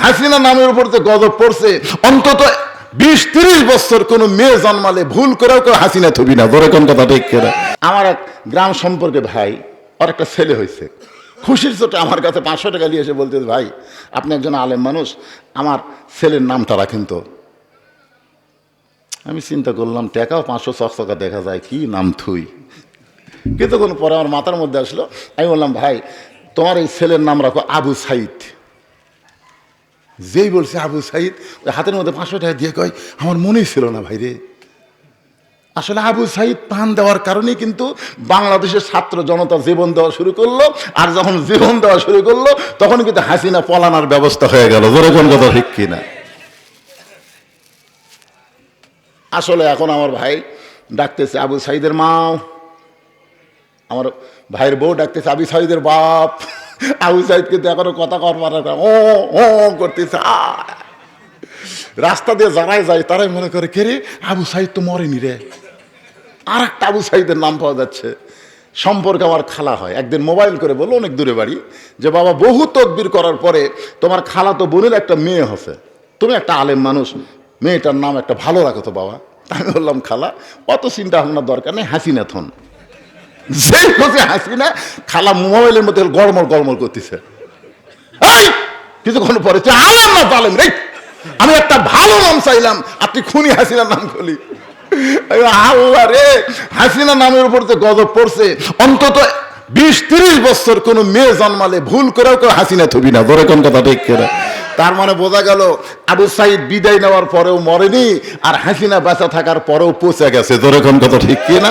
হাসিনা নামের উপর যে গজব পড়ছে, অন্তত 20-30 বছর কোনো মেয়ে জন্মালে ভুল করেও কেউ হাসিনা থবি না, ধরে কোন কথা ঠিক করে। আমার এক গ্রাম সম্পর্কে ভাই, আর একটা ছেলে হয়েছে, খুশির চোটে আমার কাছে 500 টাকা নিয়ে এসে বলতে, ভাই আপনি একজন আলেম মানুষ, আমার ছেলের নামটা রাখেন তো। আমি চিন্তা করলাম, টাকাও 500 চকচকা দেখা যায়, কি নাম থুই। কিছুক্ষণ পরে আমার মাথার মধ্যে আসলো, আমি বললাম, ভাই তোমার এই ছেলের নাম রাখো আবু সাইদ। যেই বলছে আবু সাইদ, ওই হাতের মধ্যে 500 টাকা দিয়ে কয়, আমার মনেই ছিল না ভাই রে। আসলে আবু সাইদ প্রাণ দেওয়ার কারণেই কিন্তু বাংলাদেশের ছাত্র জনতা জীবন দেওয়া শুরু করলো, আর যখন জীবন দেওয়া শুরু করলো তখন কিন্তু হাসিনা পলানোর ব্যবস্থা হয়ে গেল, ধরে কোন কথা ঠিক কিনা। আসলে এখন আমার ভাই ডাকতেছে আবু সাইদের মা, আমার ভাইয়ের বউ ডাকতেছে আবু সাইদের বাপ। আবু সাইদ কিন্তু এখনো কথা কর পারে না, ও ও করতেছে। রাস্তা দিয়ে যারাই যায় তারাই মনে করে, কে রে, আবু সাইদ তো মরেনি রে। আর একটা আবু সাইদের নাম পাওয়া যাচ্ছে। সম্পর্কে আমার খালা হয়, একদিন মোবাইল করে বললো, অনেক দূরে বাড়ি, যে বাবা বহু তদবির করার পরে তোমার খালা তো বোনের একটা মেয়ে হচ্ছে, তুমি একটা আলেম মানুষ, মেয়েটার নাম একটা ভালো রাখো তো বাবা। আমি বললাম, খালা অত চিন্তা ভাবনার দরকার নেই, হাসিনা থন। যেই হচ্ছে হাসিনা, খালা মোবাইলের মধ্যে গড়মড় গড়মড় করতেছে। এই কিছুক্ষণ পরে আলেম না পালেম রে, আমি একটা ভালো নাম চাইলাম, আপনি খুনি হাসিনার নাম খুলি। আল্লাহ রে, হাসিনা নামের উপর যে গজব পড়ছে, অন্তত 20-30 বছর কোনো মেয়ে জন্মালে ভুল করেও কেউ হাসিনা থবি না, ধরে কোন কথা ঠিক করে। তার মানে বোঝা গেল আবু সাইদ বিদায় নেওয়ার পরেও মরেনি, আর হাসিনা বেঁচে থাকার পরেও পচে গেছে, ধরে কোন কথা ঠিক কিনা।